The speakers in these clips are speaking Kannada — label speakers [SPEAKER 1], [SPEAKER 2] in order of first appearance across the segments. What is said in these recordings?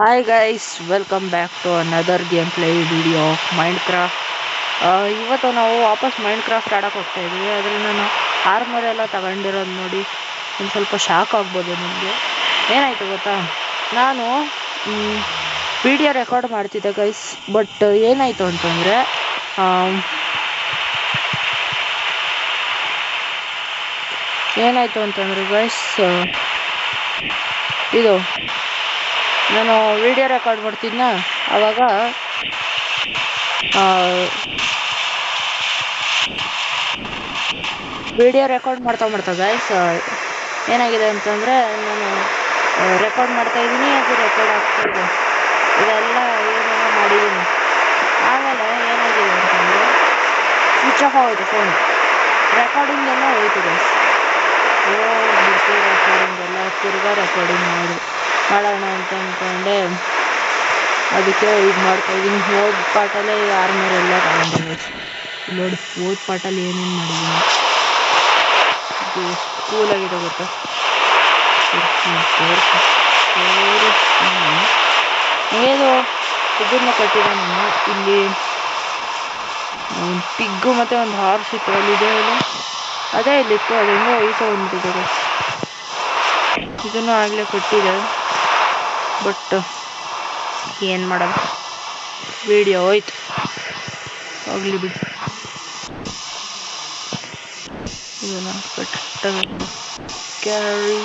[SPEAKER 1] Hi guys, welcome back to another gameplay video of Minecraft. ಇವತ್ತು ನಾವು ವಾಪಸ್ ಮೈನ್ಕ್ರಾಫ್ಟ್ ಆಡಕ್ಕೆ ಹೋಗ್ತಾ ಇದೀವಿ. ಅದರಿಂದ ನಾನು ಆರ್ಮರ್ ಎಲ್ಲ ತಗೊಂಡಿರೋದು ನೋಡಿ ಒಂದು ಸ್ವಲ್ಪ ಶಾಕ್ ಆಗ್ಬೋದು ನಿಮಗೆ. ಏನಾಯ್ತು ಗೊತ್ತಾ, ನಾನು ವಿಡಿಯೋ ರೆಕಾರ್ಡ್ ಮಾಡ್ತಿದ್ದೆ ಗೈಸ್. ಬಟ್ ಏನಾಯ್ತು ಅಂತಂದರೆ ಗೈಸ್, ಇದು ನಾನು ವಿಡಿಯೋ ರೆಕಾರ್ಡ್ ಮಾಡ್ತಿದ್ನ. ಆವಾಗ ವಿಡಿಯೋ ರೆಕಾರ್ಡ್ ಮಾಡ್ತಾ ಗೈಸ್ ಏನಾಗಿದೆ ಅಂತಂದರೆ, ನಾನು ರೆಕಾರ್ಡ್ ಮಾಡ್ತಾ ಇದ್ದೀನಿ, ಅದು ರೆಕಾರ್ಡ್ ಆಗ್ತಿದೆ, ಇದೆಲ್ಲ ಏನೇನೋ ಮಾಡಿದ್ದೀನಿ. ಆಮೇಲೆ ಏನಾಗಿದೆ ಅಂತಂದರೆ ಸ್ವಿಚ್ ಆಫ್ ಆಗೋಯ್ತು ಫೋನ್. ರೆಕಾರ್ಡಿಂಗ್ ಎಲ್ಲ ಹೋಯ್ತು ಗೈಸ್. ಬಿಡ್ತು ರೆಕಾರ್ಡಿಂಗ್ ಎಲ್ಲ. ತಿರ್ಗಾ ರೆಕಾರ್ಡಿಂಗ್ ಮಾಡೋಣ ಅಂತ ಅಂದ್ಕೊಂಡೆ. ಅದಕ್ಕೆ ಇದು ಮಾಡ್ತಾಯಿದ್ದೀನಿ. ಹೋದ ಪಾಠಲ್ಲೇ ಆರ್ಮರ್ ಎಲ್ಲ ತಗೊಂಡಿದ್ದೀನಿ ನೋಡಿ. ಹೋದ ಪಾಠಲ್ಲಿ ಏನೇನು ಮಾಡಿದ್ದೀನಿ ಇದು ಕೂಲಾಗಿದೆ ಗೊತ್ತಾ. ಏನು ಇದನ್ನ ಕಟ್ಟಿದ ನಾನು ಇಲ್ಲಿ ಒಂದು ಪಿಗ್ಗು ಮತ್ತು ಒಂದು ಹಾರ್ಸ್ ಇತ್ತು ಅಲ್ಲಿದೆ. ಅದೇ ಇಲ್ಲಿತ್ತು, ಅದು ಹೆಂಗೋ ಹೋಯ್ತು ಅಂದ್ಬಿಟ್ಟಿದ್ದಾರೆ. ಇದನ್ನು ಆಗಲೇ ಕಟ್ಟಿದೆ, ಬಟ್ ಏನು ಮಾಡೋದು, ವಿಡಿಯೋ ಹೋಯ್ತು, ಹೋಗ್ಲಿ ಬಿಡಿ. ಇದನ್ನು ಕಟ್ಟಬೇಕು. ಕ್ಯಾರಿ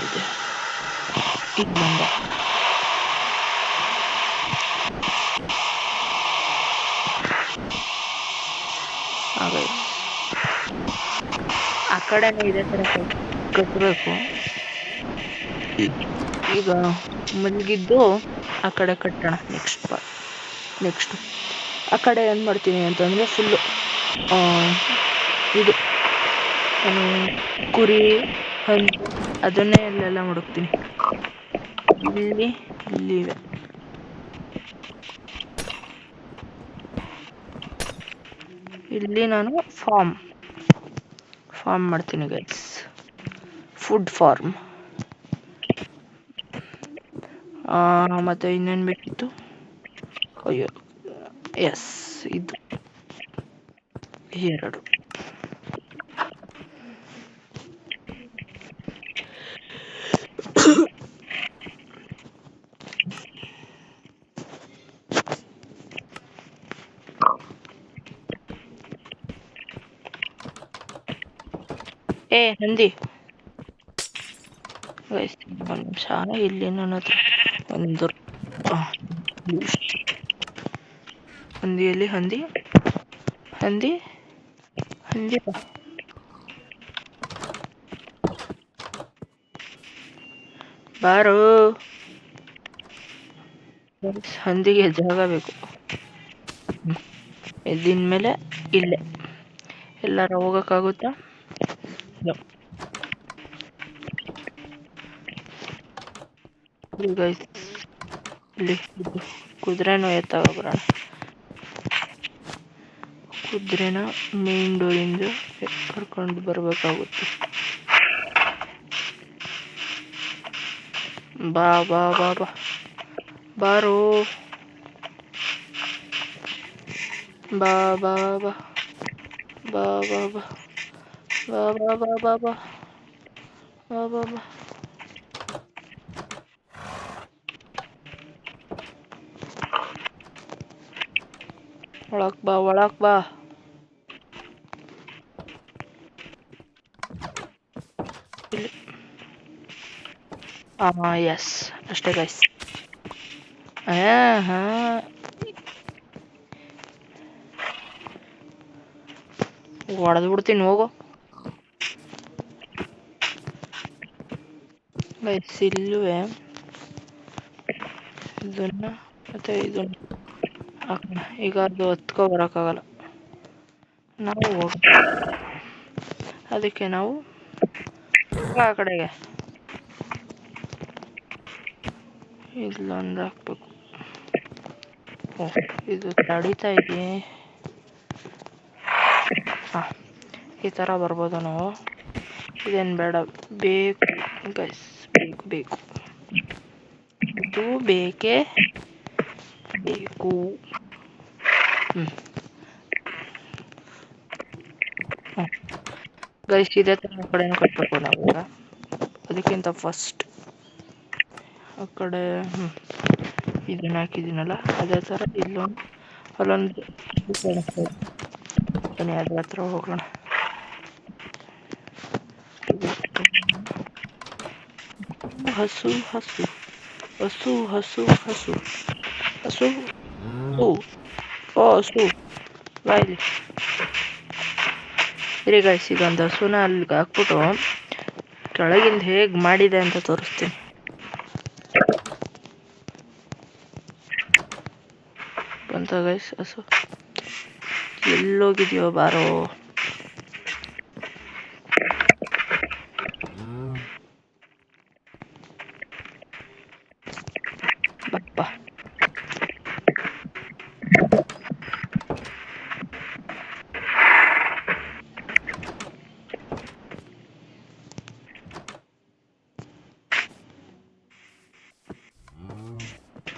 [SPEAKER 1] ಇದೆ ಇಲ್ಲಿಂದ ಆ ಕಡೆನೇ ಇದೆ ಥರ ಕಟ್ಟಬೇಕು. ಈಗ ಮಲಗಿದ್ದು ಆ ಕಡೆ ಕಟ್ಟೋಣ. ನೆಕ್ಸ್ಟ್ ಆ ಕಡೆ ಏನು ಮಾಡ್ತೀನಿ ಅಂತಂದರೆ ಫುಲ್ಲು ಇದು ಕುರಿ ಹಂದಿ ಅದನ್ನೇ ಅಲ್ಲೆಲ್ಲ ಮಡಗ್ತೀನಿ. ಇಲ್ಲಿವೆ ಇಲ್ಲಿ ನಾನು ಫಾರ್ಮ್ ಮಾಡ್ತೀನಿ ಗೈಸ್. Food form. ಮತ್ತು ಇನ್ನೇನು ಬೇಕಿತ್ತು, ಅಯ್ಯೋ ಎಸ್, ಇದು 2 ಹಂದಿ ಗೈಸ್. ಒಂದು ನಿಮಿಷ, ಇಲ್ಲಿ ನನ್ನ ಹತ್ರ ಒಂದು ಹಂದಿಯಲ್ಲಿ ಹಂದಿ ಬಾರೋ. ಹಂದಿಗೆ ಜಾಗ ಬೇಕು. ಇದಿನ್ಮೇಲೆ ಇಲ್ಲೇ ಎಲ್ಲಾರ ಹೋಗೋಕ್ಕಾಗುತ್ತಾ? ಗೈಸ್ ಇಲ್ಲಿ ಕುದುರೆನೂ ಎತ್ತಾಗೋಗ್ಬಿಡೋಣ. ಕುದುರೆನ ಮೇನ್ ಡೋರಿಂದ ಕರ್ಕೊಂಡು ಬರಬೇಕಾಗುತ್ತೆ. ಬಾ ಬಾ ಬಾ ಬಾ ಬಾರೋ. ಬಾ ಬಾ ಬಾ ಬಾ ಬಾ ಬಾ ಬಾ ಬಾ ಬಾ ಬಾ ಬಾ ಬಾ ಬಾ ಬಾ. ಒಳಕ್ ಬಾ. ಇಲ್ಲಿ ಎಸ್, ಅಷ್ಟೇ ಗೈಸ್. ಹೊಡೆದು ಬಿಡ್ತೀನಿ ಹೋಗೋ ಗೈಸ್. ಇಲ್ಲುವೆ ಇದನ್ನ ಮತ್ತೆ ಇದನ್ನ ಹಾಕೋಣ. ಈಗ ಅದು ಹತ್ಕೊ ಬರೋಕ್ಕಾಗಲ್ಲ, ನಾವು ಅದಕ್ಕೆ ನಾವು ಆ ಕಡೆಗೆ ಇಲ್ಲೊಂದು ಹಾಕ್ಬೇಕು. ಓಹ್, ಇದು ತಡಿತಾ ಇದೆ. ಹಾಂ, ಈ ಥರ ಬರ್ಬೋದು ನಾವು. ಇದೇನು ಬೇಡ, ಬೇಕು ಗೈಸ್, ಬೇಕು ಇದು ಬೇಕೇ ಬೇಕು. ಗೈಸ್, ಇದೇ ಥರ ಆ ಕಡೆನೂ ಕಟ್ಟಬೇಕು ನಾವು. ಅದಕ್ಕಿಂತ ಫಸ್ಟ್ ಆ ಕಡೆ ಇದನ್ನ ಹಾಕಿದ್ದೀನಲ್ಲ, ಅದೇ ಥರ ಇಲ್ಲೊಂದು ಅಲ್ಲೊಂದು ಬನ್ನಿ ಅದ್ರ ಹತ್ರ ಹೋಗೋಣ. ಹಸು ಹಸು ಹಸು ಹಸು ಹಸು ಹಸು ಹಸು ಬಾಯ್ಲಿ ಇರಿ ಗೈಸ್. ಇದೊಂದು ಹಸುನ ಅಲ್ಲಿಗೆ ಹಾಕ್ಬಿಟ್ಟು ಕೆಳಗಿಂದ ಹೇಗೆ ಮಾಡಿದೆ ಅಂತ ತೋರಿಸ್ತೀನಿ. ಬಂತ ಗೈಸ್ ಹಸು? ಎಲ್ಲೋಗಿದೆಯೋ ಬಾರೋ. ಬಪ್ಪ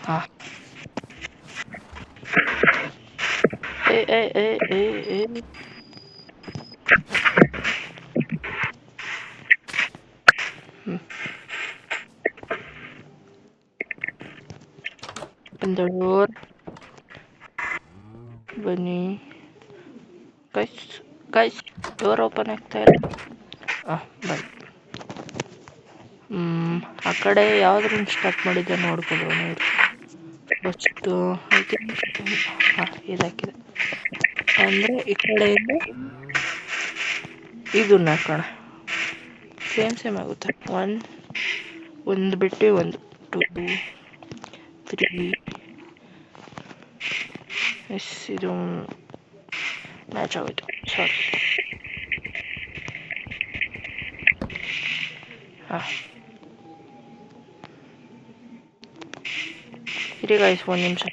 [SPEAKER 1] ಹಾಂ. ಡೋರ್ ಬನ್ನಿ ಗೈಸ್. ಗೈಸ್, ಡೋರ್ ಓಪನ್ ಆಗ್ತಾ ಇಲ್ಲ. ಬನ್ನಿ. ಆ ಕಡೆ ಯಾವ್ದ್ರಿಂದ ಸ್ಟಾರ್ಟ್ ಮಾಡಿದ್ದೆ ನೋಡ್ಬೋದು ನೋಡಿ. ಫಸ್ಟು ಇದಾಕಿದೆ ಅಂದರೆ ಈ ಕಡೆಯಿಂದ ಇದನ್ನ ಹಾಕೋಣ. ಸೇಮ್ ಆಗುತ್ತೆ. ಒಂದು ಬಿಟ್ಟು 1 2 3. ಎಸ್, ಇದು ಮ್ಯಾಚ್ ಆಗೋಯ್ತು. ಸಾರಿ. ಇರಿ ಗೈಸ್, 1 ನಿಮಿಷ.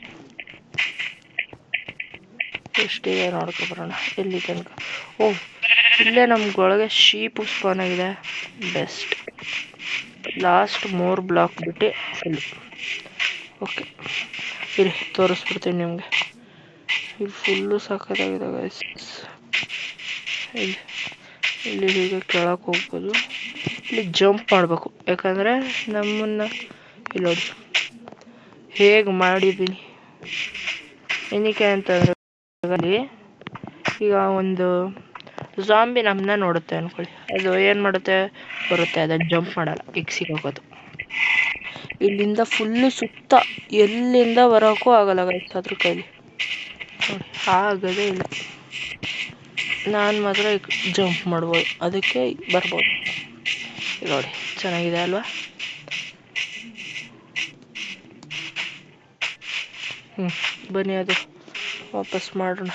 [SPEAKER 1] ಎಷ್ಟಿದೆ ನೋಡ್ಕೊಬರೋಣ ಎಲ್ಲಿ ತನಕ. ಇಲ್ಲೇ ನಮ್ಗೊಳಗೆ ಶೀಪ್ ಸ್ಪಾನ್ ಆಗಿದೆ. ಬೆಸ್ಟ್. ಲಾಸ್ಟ್ 3 ಬ್ಲಾಕ್ ಬಿಟ್ಟು ಫುಲ್. ಓಕೆ, ಇರಿ ತೋರಿಸ್ಬಿಡ್ತೀನಿ ನಿಮಗೆ. ಇಲ್ಲಿ ಫುಲ್ಲು ಸಾಕಾಗಿದೆ ಗೈಸ್. ಇಲ್ಲಿ ಹೀಗೆ ಕೆಳಕ್ಕೆ ಹೋಗ್ಬೋದು. ಇಲ್ಲಿ ಜಂಪ್ ಮಾಡಬೇಕು, ಯಾಕಂದರೆ ನಮ್ಮನ್ನು ಇಲ್ಲಿ ನೋಡಿ ಹೇಗೆ ಮಾಡಿದ್ದೀನಿ. ಏನಕ್ಕೆ ಅಂತಂದರೆ ಈಗ ಒಂದು ಝಾಂಬಿ ನಮ್ಮನ್ನ ನೋಡುತ್ತೆ ಅಂದ್ಕೊಳ್ಳಿ. ಅದು ಏನು ಮಾಡುತ್ತೆ, ಬರುತ್ತೆ, ಅದನ್ನು ಜಂಪ್ ಮಾಡಲ್ಲ, ಈಗ ಸಿಗೋಗೋದು. ಇಲ್ಲಿಂದ ಫುಲ್ಲು ಸುತ್ತ ಎಲ್ಲಿಂದ ಬರೋಕ್ಕೂ ಆಗಲ್ಲ ಗೈಸ್ ಅದ್ರ ಕೈಲಿ. ನೋಡಿ, ಆಗದೇ ಇಲ್ಲ. ನಾನು ಮಾತ್ರ ಜಂಪ್ ಮಾಡ್ಬೋದು, ಅದಕ್ಕೆ ಬರ್ಬೋದು. ನೋಡಿ, ಚೆನ್ನಾಗಿದೆ ಅಲ್ವಾ? ಬನ್ನಿ ಅದು ವಾಪಸ್ ಮಾಡೋಣ.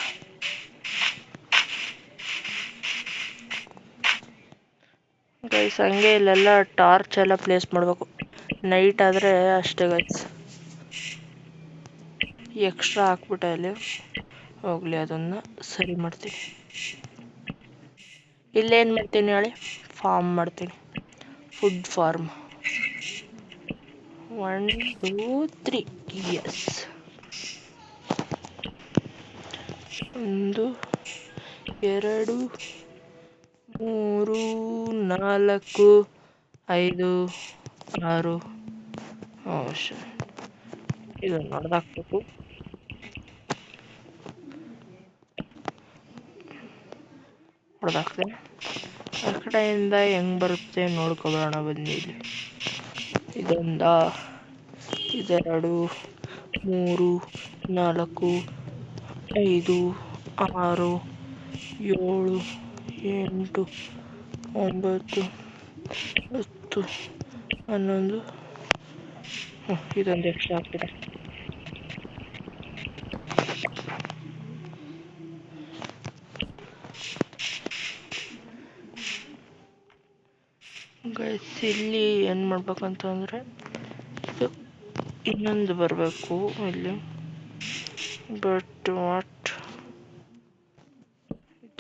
[SPEAKER 1] ಗೈಸ್, ಹಂಗೆ ಇಲ್ಲೆಲ್ಲ ಟಾರ್ಚ್ ಎಲ್ಲ ಪ್ಲೇಸ್ ಮಾಡಬೇಕು. ನೈಟ್ ಆದರೆ ಅಷ್ಟೇ ಗೈಸ್. ಎಕ್ಸ್ಟ್ರಾ ಹಾಕ್ಬಿಟ್ಟೆ ಅಲ್ಲಿ. ಹೋಗಲಿ, ಅದನ್ನು ಸರಿ ಮಾಡ್ತೀನಿ. ಇಲ್ಲೇನು ಮಾಡ್ತೀನಿ ಹೇಳಿ? ಫಾರ್ಮ್ ಮಾಡ್ತೀನಿ. Food farm. 1 2 3. ಎಸ್. 1 2 3 4 5 6. ಇದನ್ನು ಹೊಡೆದಾಕ್ಬೇಕು. ಹೊಡೆದಾಕ್ತೆ. ಆ ಕಡೆಯಿಂದ ಹೆಂಗೆ ಬರುತ್ತೆ ನೋಡ್ಕೊಬರೋಣ ಬನ್ನಿ. ಇಲ್ಲಿ 1 2 3 4 5 6 7 8 9 10 11. ಇದೊಂದು ಎಕ್ಸ್ಟ್ರಾ ಆಗ್ತಿದೆ. ಗೈಸ್, ಇಲ್ಲಿ ಏನು ಮಾಡ್ಬೇಕಂತಂದರೆ ಇದು ಇನ್ನೊಂದು ಬರಬೇಕು. ಇಲ್ಲಿ ಬಟ್ ವಾಟ್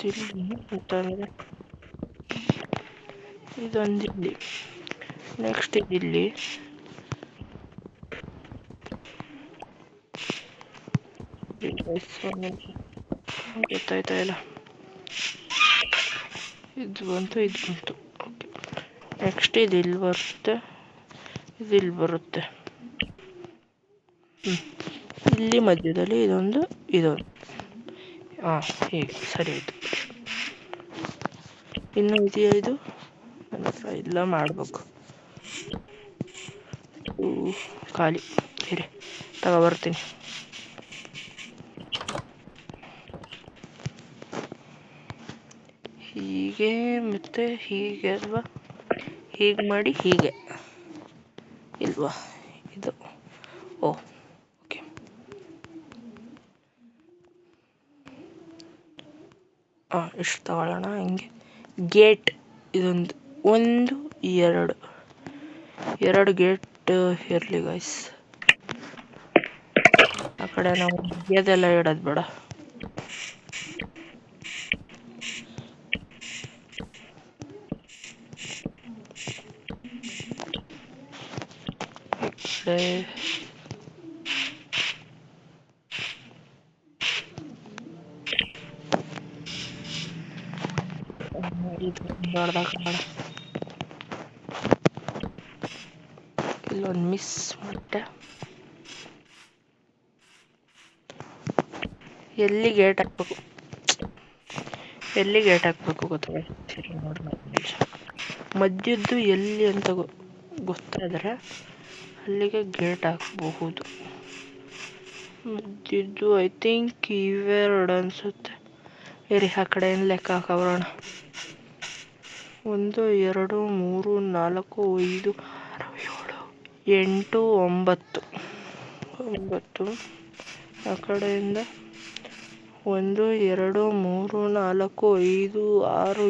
[SPEAKER 1] ಇಲ್ಲಿ ಅಂತಂದರೆ ಇದೊಂದು ಇಲ್ಲಿ, ನೆಕ್ಸ್ಟ್ ಇಲ್ಲಿ ಗೊತ್ತಾಯ್ತಾ ಇಲ್ಲ, ಇದು ಬಂತು ಓಕೆ. ನೆಕ್ಸ್ಟ್ ಇದು ಇಲ್ಲಿ ಬರುತ್ತೆ, ಇದು ಇಲ್ಲಿ ಬರುತ್ತೆ. ಇಲ್ಲಿ ಮಧ್ಯದಲ್ಲಿ ಇದೊಂದು ಹೀಗೆ ಸರಿ ಆಯಿತು. ಇನ್ನು ಇದೆಯಾ ಇದು ನನ್ನ ಹತ್ರ ಇಲ್ಲ, ಮಾಡಬೇಕು. ಖಾಲಿ ಇರಿ, ತಗೊಬರ್ತೀನಿ. ಹೀಗೆ ಮತ್ತೆ ಹೀಗೆ ಅಲ್ವಾ, ಹೀಗೆ ಮಾಡಿ ಹೀಗೆ ಇಲ್ವಾ ಇದು? ಓಕೆ. ಇಷ್ಟು ತಗೊಳ್ಳೋಣ. ಹಿಂಗೆ ಗೇಟ್ ಇದೊಂದು, ಒಂದು ಎರಡು ಗೇಟ್ ಇರಲಿ ಗೈಸ್. ಆ ಕಡೆ ನಾವು ಇದೆಲ್ಲ ಇಡೋದು ಬೇಡ. ಇಲ್ಲೊಂದು ಮಿಸ್ ಮತ್ತೆ ಎಲ್ಲಿ ಗೇಟ್ ಹಾಕ್ಬೇಕು ಗೊತ್ತಾಗ ನೋಡಿ. ಮಧ್ಯದ್ದು ಎಲ್ಲಿ ಅಂತ ಗೊತ್ತಾದರೆ ಅಲ್ಲಿಗೆ ಗೇಟ್ ಹಾಕಬಹುದು. ಮಧ್ಯದ್ದು ಐ ಥಿಂಕ್ ಇವೆರಡು ಅನ್ಸುತ್ತೆ. ಇರಿ ಆ ಕಡೆ ಏನು ಲೆಕ್ಕ ಹಾಕೋಣ. 1 2 3 4 5 6 7 8 9 ಆ ಕಡೆಯಿಂದ 1 2 3 4 5 6 7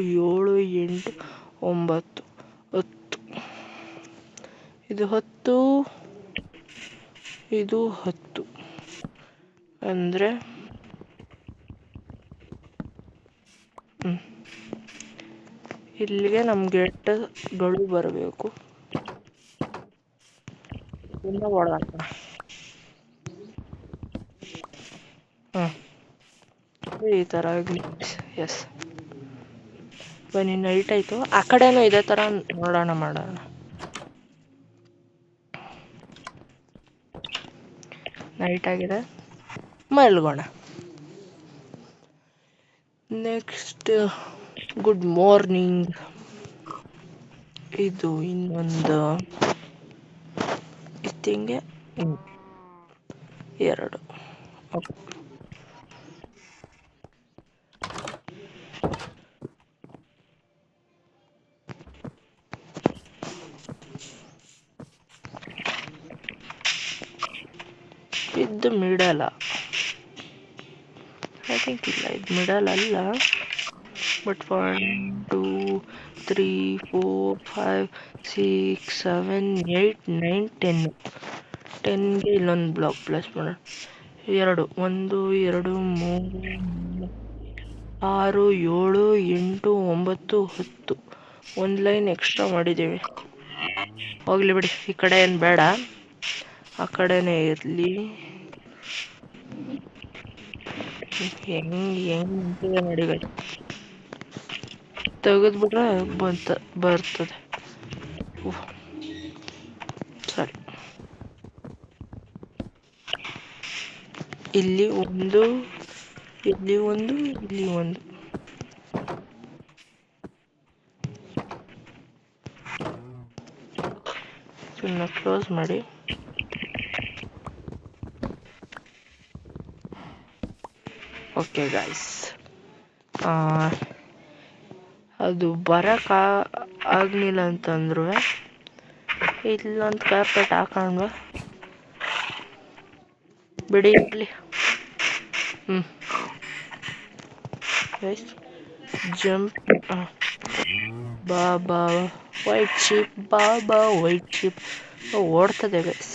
[SPEAKER 1] 8 9 10. ಇದು 10, ಇದು 10 ಅಂದರೆ ಇಲ್ಲಿಗೆ ನಮ್ಮ ಗೇಟ್ಗಳು ಬರಬೇಕು. ಇನ್ನು ಒಳಗಾಕೋಣ. ಈ ಥರ ಎಸ್ ಬನ್ನಿ. ನೈಟ್ ಆಯಿತು, ಆ ಕಡೆನೂ ಇದೇ ಥರ ಮಾಡೋಣ. ನೈಟ್ ಆಗಿದೆ, ಮಲ್ಗೋಣ. Next good morning. ಇದು ಇನ್ನೊಂದು ಇತ್ತಿಂಗೆ 2. ಇದು ಮಿಡಲ್, ಐ ಥಿಂಕ್ ಇಲ್ಲ, ಇದು ಮಿಡಲ್ ಅಲ್ಲ. ಬಟ್ 1 2 3 4 5 6 7 8 9 10ಗೆ ಇಲ್ಲೊಂದು ಬ್ಲಾಕ್ ಪ್ಲಸ್ ಮಾಡೋಣ. 2 1 2 3 6 7 8 9 10. ಒಂದು ಲೈನ್ ಎಕ್ಸ್ಟ್ರಾ ಮಾಡಿದ್ದೀವಿ. ಹೋಗ್ಲಿ ಬಿಡಿ, ಈ ಕಡೆ ಏನು ಬೇಡ, ಆ ಕಡೆನೇ ಇರಲಿ. ಹೆಂಗೆ ನೋಡಿ ತೆಗೆದ್ಬಿಟ್ರೆ ಬರ್ತದೆ. ಸರಿ, ಇಲ್ಲಿ ಒಂದು, ಇಲ್ಲಿ ಒಂದು, ಇಲ್ಲಿ ಒಂದು. ಇದನ್ನ ಕ್ಲೋಸ್ ಮಾಡಿ. ಓಕೆ ಗಾಯ್ಸ್, ಅದು ಆಗಲಿಲ್ಲ ಅಂತಂದ್ರು ಇಲ್ಲೊಂದು ಕಾರ್ಪೆಟ್ ಹಾಕೊಂಡ್ವ ಬಿಡಿ ಇರಲಿ. ಗೈಸ್ ಜಂಪ್, ಬಾಬಾ ವೈಟ್ ಶಿಪ್ ಓಡ್ತದೆ ಗೈಸ್.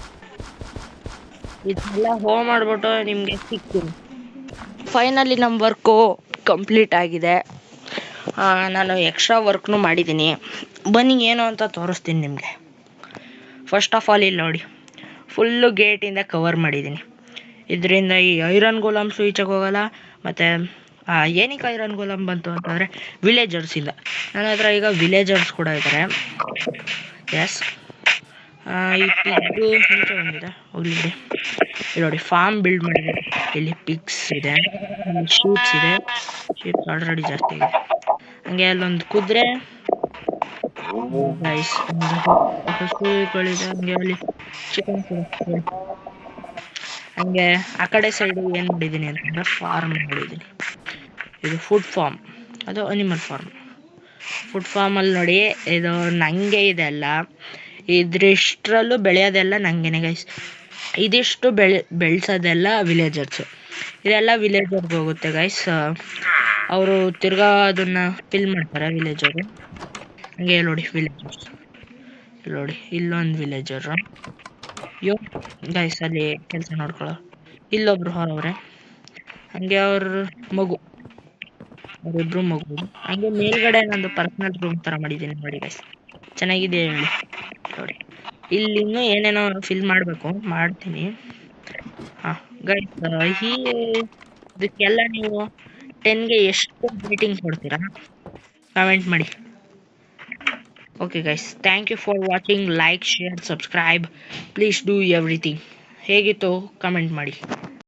[SPEAKER 1] ಇದನ್ನೆಲ್ಲ ಹೋಮ್ ಮಾಡ್ಬಿಟ್ಟು ನಿಮಗೆ ಸಿಗ್ತೀನಿ. ಫೈನಲಿ ನಮ್ಮ ವರ್ಕು ಕಂಪ್ಲೀಟ್ ಆಗಿದೆ. ನಾನು ಎಕ್ಸ್ಟ್ರಾ ವರ್ಕ್ನು ಮಾಡಿದ್ದೀನಿ. ಬನ್ನಿ ಏನು ಅಂತ ತೋರಿಸ್ತೀನಿ ನಿಮಗೆ. ಫಸ್ಟ್ ಆಫ್ ಆಲ್ ಇಲ್ಲಿ ನೋಡಿ, ಫುಲ್ಲು ಗೇಟಿಂದ ಕವರ್ ಮಾಡಿದ್ದೀನಿ. ಇದರಿಂದ ಈ ಐರನ್ ಗೋಲಮ್ಸು ಈಚೆಗೆ ಹೋಗಲ್ಲ. ಮತ್ತು ಏನಕ್ಕೆ ಐರನ್ ಗೋಲಮ್ ಬಂತು ಅಂತಂದರೆ ವಿಲೇಜರ್ಸಿಂದ. ನನ್ನ ಹತ್ರ ಈಗ ವಿಲೇಜರ್ಸ್ ಕೂಡ ಇದ್ದಾರೆ. ಎಸ್, ಈ ಪಿಗ್ಗು ಈಚೆ ಬಂದಿದೆ, ಹೋಗ್ಲಿ ಬಿಡಿ. ಇಲ್ಲಿ ನೋಡಿ, ಫಾರ್ಮ್ ಬಿಲ್ಡ್ ಮಾಡಿದೆ. ಇಲ್ಲಿ ಪಿಗ್ಸ್ ಇದೆ, ಇಲ್ಲಿ ಶೀಪ್ಸ್ ಇದೆ. ಶೀಪ್ಸ್ ಆಲ್ರೆಡಿ ಜಾಸ್ತಿ ಆಗಿದೆ. ಹಂಗೆ ಅಲ್ಲೊಂದು ಕುದುರೆ, ರೈಸ್, ಹಸುಗಳಿದೆ. ಹಂಗೆ ಅಲ್ಲಿ ಚಿಕನ್ಸ್ ಇದೆ. ಹಂಗೆ ಆ ಕಡೆ ಸೈಡು ಏನು ಮಾಡಿದ್ದೀನಿ ಅಂತಂದರೆ ಫಾರ್ಮ್ ಮಾಡಿದ್ದೀನಿ. ಇದು ಫುಡ್ ಫಾರ್ಮ್, ಅದು ಅನಿಮಲ್ ಫಾರ್ಮ್. ಫುಡ್ ಫಾರ್ಮಲ್ಲಿ ನೋಡಿ, ಇದು ನನಗೆ ಇದೆಲ್ಲ, ಇದ್ರಿಷ್ಟರಲ್ಲೂ ಬೆಳೆಯೋದೆಲ್ಲ ನನಗೇನೆ ಗೈಸ್. ಇದಿಷ್ಟು ಬೆಳೆಸೋದೆಲ್ಲ ವಿಲೇಜರ್ಸು. ಇದೆಲ್ಲ ವಿಲೇಜರ್ಗೆ ಹೋಗುತ್ತೆ ಗೈಸ್. ಅವರು ತಿರ್ಗಾ ಅದನ್ನು ಫಿಲ್ ಮಾಡ್ತಾರೆ ವಿಲೇಜರು. ಹಂಗೆ ನೋಡಿ ವಿಲೇಜರ್ಸ್, ನೋಡಿ ಇಲ್ಲೊಂದು ವಿಲೇಜರು. ಗೈಸ್ ಅಲ್ಲಿ ಕೆಲಸ ನೋಡ್ಕೊಳ್ಳೋ, ಇಲ್ಲೊಬ್ರು ಅವ್ರೆ. ಹಂಗೆ ಅವ್ರ ಮಗು, ಅವರಿಬ್ರು ಮಗು. ಹಂಗೆ ಮೇಲ್ಗಡೆ ನಂದು ಪರ್ಸನಲ್ ರೂಮ್ ಥರ ಮಾಡಿದ್ದೀನಿ ನೋಡಿ ಗೈಸ್. ಚೆನ್ನಾಗಿದೆ ಹೇಳಿ ನೋಡಿ. ಇಲ್ಲಿ ಇನ್ನೂ ಏನೇನೋ ಫಿಲ್ ಮಾಡಬೇಕು, ಮಾಡ್ತೀನಿ. ಹಾಂ ಗೈಸ್, ಇದಕ್ಕೆಲ್ಲ ನೀವು 10ಗೆ ಎಷ್ಟು ರೇಟಿಂಗ್ ಕೊಡ್ತೀರಾ ಕಮೆಂಟ್ ಮಾಡಿ. Okay guys, thank you for watching. Like, share, subscribe, please do everything. ಹೇಗಿತ್ತು ಕಮೆಂಟ್ ಮಾಡಿ.